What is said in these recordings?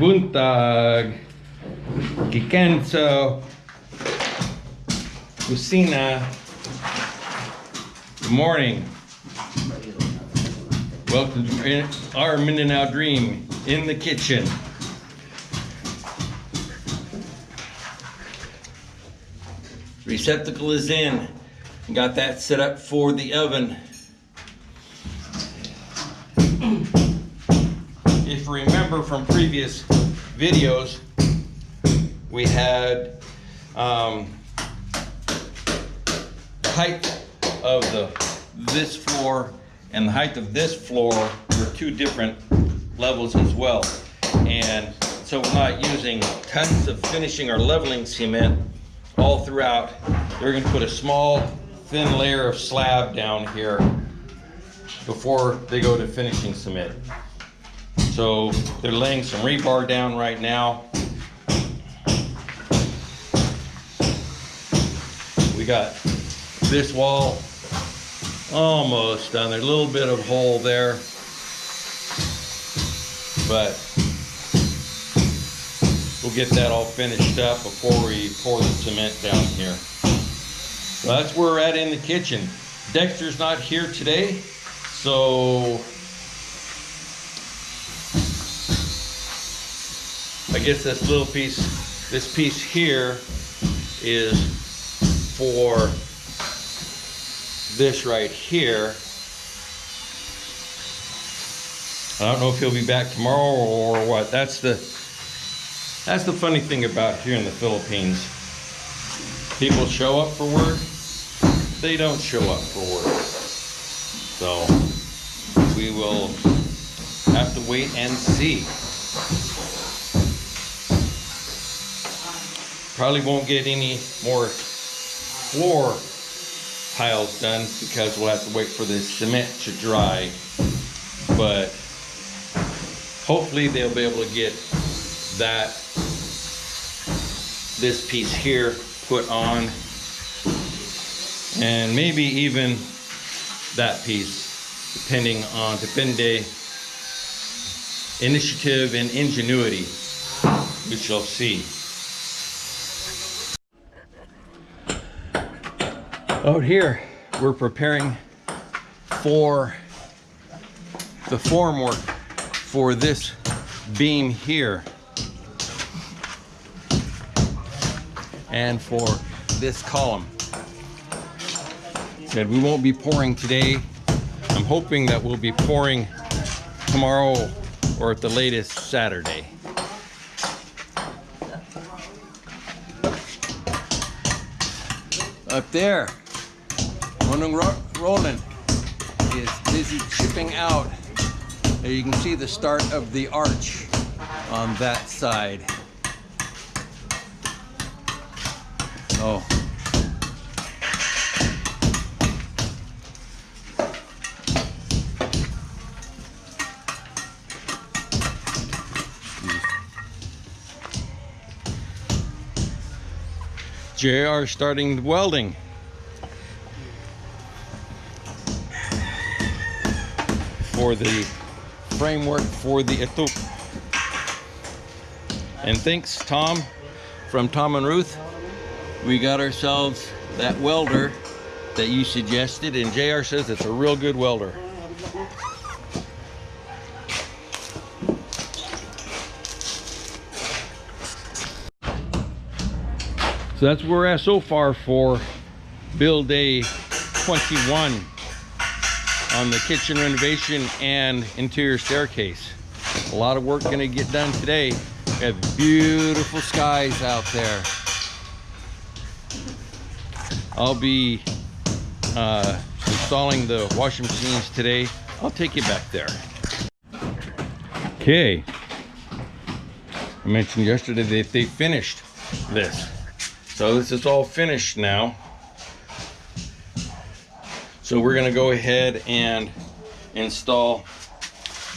Buntag, Kikenso, Kusina. Good morning. Welcome to our Mindanao Dream in the kitchen. Receptacle is in. Got that set up for the oven. If you remember from previous videos, we had the height of this floor and the height of this floor were two different levels as well. And so we're not using tons of finishing or leveling cement all throughout. They're going to put a small thin layer of slab down here before they go to finishing cement. So they're laying some rebar down right now. We got this wall almost done. There's a little bit of hole there, but we'll get that all finished up before we pour the cement down here. Well, that's where we're at in the kitchen. Dexter's not here today, so I guess this little piece, this piece here is for this right here. I don't know if he'll be back tomorrow or what. That's the funny thing about here in the Philippines. People show up for work, they don't show up for work. So we will have to wait and see. Probably won't get any more floor piles done because we'll have to wait for the cement to dry. But hopefully they'll be able to get this piece here put on, and maybe even that piece, depende initiative and ingenuity. We shall see. Out here, we're preparing for the formwork for this beam here and for this column. Said we won't be pouring today. I'm hoping that we'll be pouring tomorrow or at the latest Saturday. Up there, Roland is busy chipping out. There you can see the start of the arch on that side. Oh. JR starting welding. For the framework for the etup. And thanks Tom from Tom and Ruth. We got ourselves that welder that you suggested, and JR says it's a real good welder. So that's where we're at so far for build day 21 on the kitchen renovation and interior staircase. A lot of work gonna get done today. We have beautiful skies out there. I'll be installing the washing machines today. I'll take you back there. Okay. I mentioned yesterday that they finished this. So this is all finished now. So we're gonna go ahead and install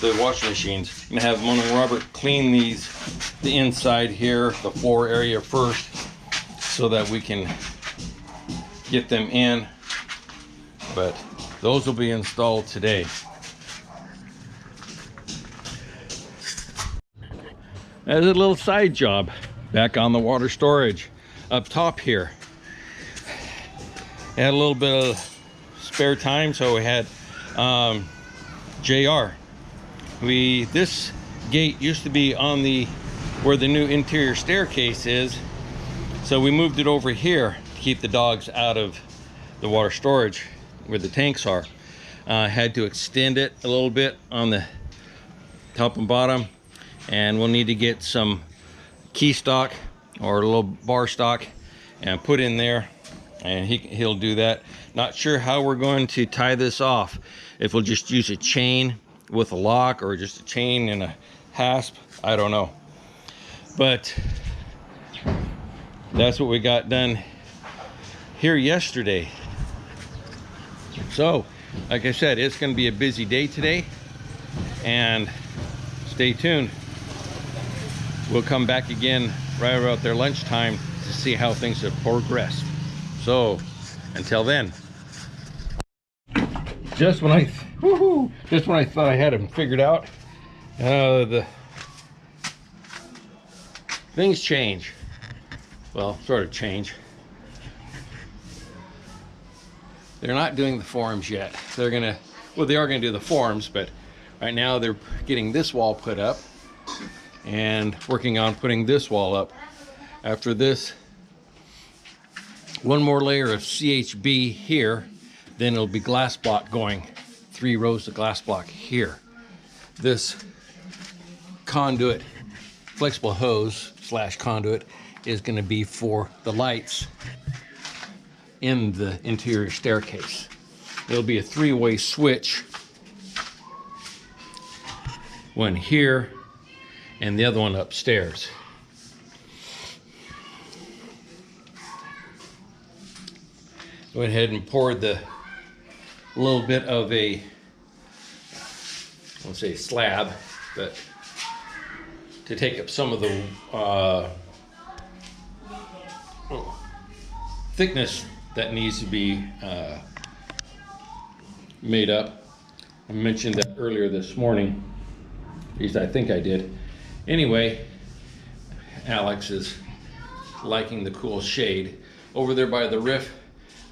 the washing machines. I'm gonna have Mona and Robert clean the inside here, the floor area first, so that we can get them in. But those will be installed today. as a little side job back on the water storage up top here. Had a little bit of spare time, so we had JR. This gate used to be on where the new interior staircase is, so we moved it over here to keep the dogs out of the water storage where the tanks are. Had to extend it a little bit on the top and bottom, and we'll need to get some key stock or a little bar stock and put in there, and he'll do that. Not sure how we're going to tie this off, if we'll just use a chain with a lock or just a chain and a hasp, I don't know. But that's what we got done here yesterday. So like I said, it's going to be a busy day today, and stay tuned. We'll come back again right about their lunchtime to see how things have progressed. So until then, just when I thought I had them figured out, the things change. Well, sort of change. They're not doing the forms yet. They are gonna do the forms, but right now they're getting this wall put up and working on putting this wall up. After this, one more layer of CHB here, then it'll be glass block going, 3 rows of glass block here. This conduit, flexible hose / conduit, is going to be for the lights in the interior staircase. It'll be a 3-way switch, one here and the other one upstairs. Went ahead and poured the little bit of a, I won't say slab, but to take up some of the thickness that needs to be made up. I mentioned that earlier this morning, at least I think I did. Anyway, Alex is liking the cool shade. Over there by the roof,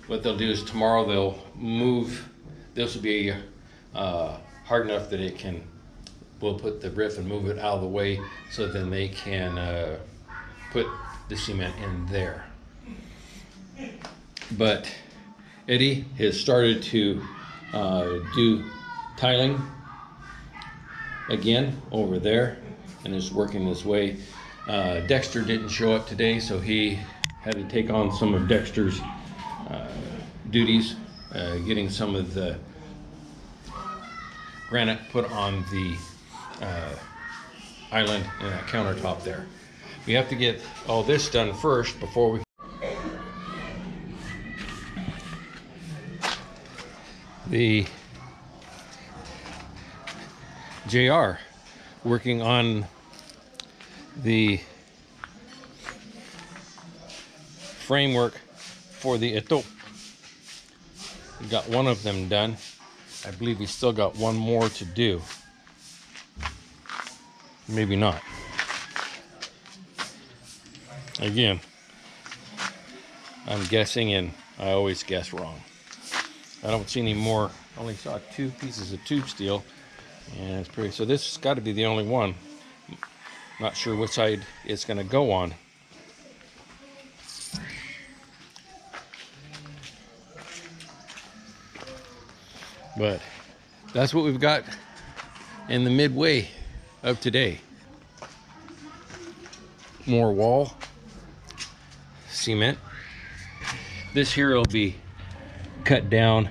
what they'll do is tomorrow they'll move, this will be hard enough that we'll put the roof and move it out of the way, so then they can put the cement in there. But Eddie has started to do tiling again over there and is working his way. Dexter didn't show up today, so he had to take on some of Dexter's duties, getting some of the granite put on the island and that countertop there. We have to get all this done first before we the JR working on the framework for the Eto. We got one of them done. I believe we still got one more to do. Maybe not. Again, I'm guessing, and I always guess wrong. I don't see any more. I only saw 2 pieces of tube steel, and it's pretty. So this has got to be the only one. Not sure which side it's going to go on. But that's what we've got in the midway of today. More wall, cement. This here will be cut down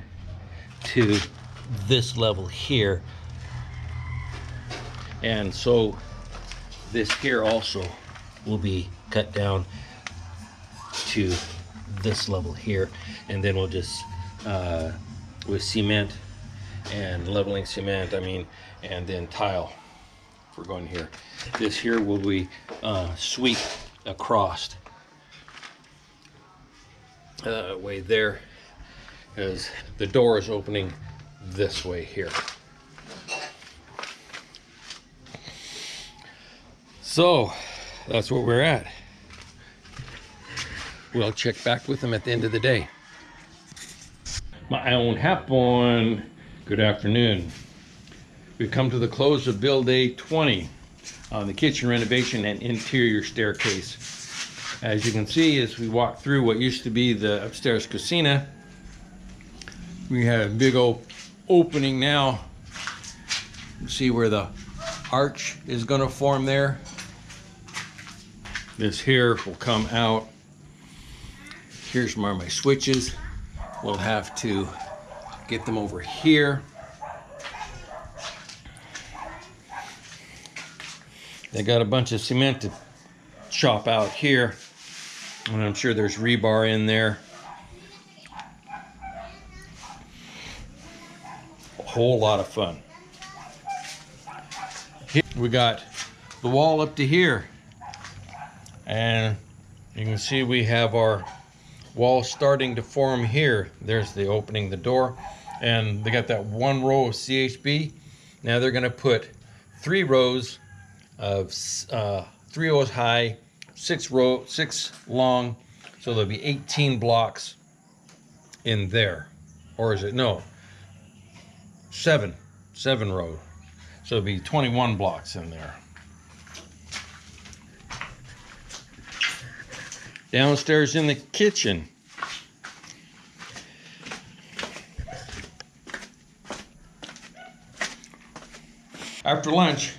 to this level here, and so this here also will be cut down to this level here, and then we'll just with cement and leveling cement, and then tile for going here. This here will be sweep across way there, as the door is opening this way here. So that's what we're at. We'll check back with them at the end of the day. My own Hapon, good afternoon. We've come to the close of build day 20 on the kitchen renovation and interior staircase. As you can see, as we walk through what used to be the upstairs cucina, we have a big old opening now. You see where the arch is going to form there. This here will come out. Here's where my switches. We'll have to get them over here. They got a bunch of cement to chop out here, and I'm sure there's rebar in there. A whole lot of fun. Here we got the wall up to here, and you can see we have our wall starting to form here. There's the opening, the door, and they got that one row of CHB. Now they're going to put 3 rows of 3 rows high, 6 long, so there'll be 18 blocks in there. Or is it? No, 7 rows, so it'll be 21 blocks in there. Downstairs in the kitchen, after lunch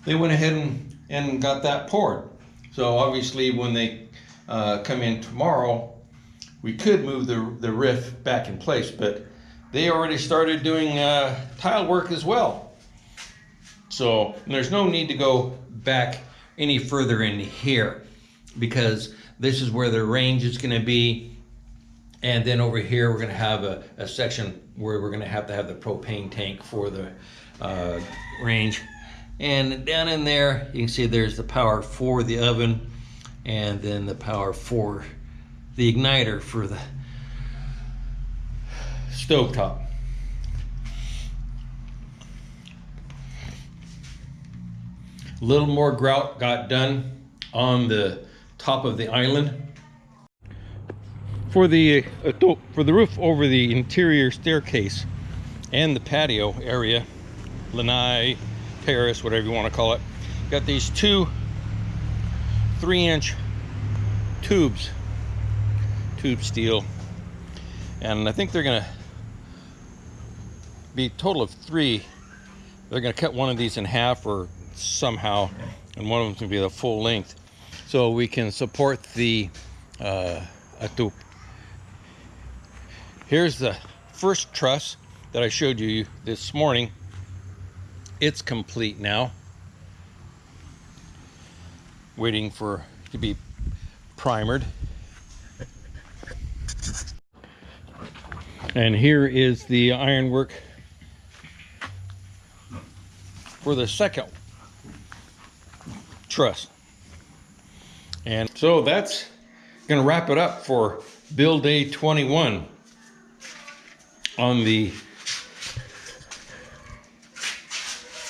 they went ahead and got that poured. So obviously when they come in tomorrow, we could move the roof back in place, but they already started doing tile work as well. So there's no need to go back any further in here, because this is where the range is going to be, and then over here we're going to have a section where we're going to have the propane tank for the range. And down in there you can see there's the power for the oven, and then the power for the igniter for the stovetop. A little more grout got done on the top of the island. For the roof over the interior staircase and the patio area, lanai, Paris, whatever you want to call it, got these 2 3-inch tubes, tube steel, and I think they're gonna be a total of 3. They're gonna cut one of these in half or somehow, and one of them's gonna be the full length, so we can support the atup. Here's the first truss that I showed you this morning. It's complete now, waiting to be primered. And here is the ironwork for the second truss. And so that's going to wrap it up for build day 21 on the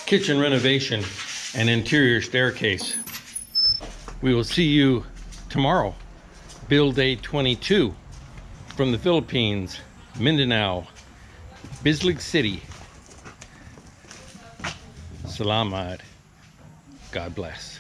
kitchen renovation and interior staircase. We will see you tomorrow, build day 22 from the Philippines, Mindanao, Bislig City. Salamat. God bless.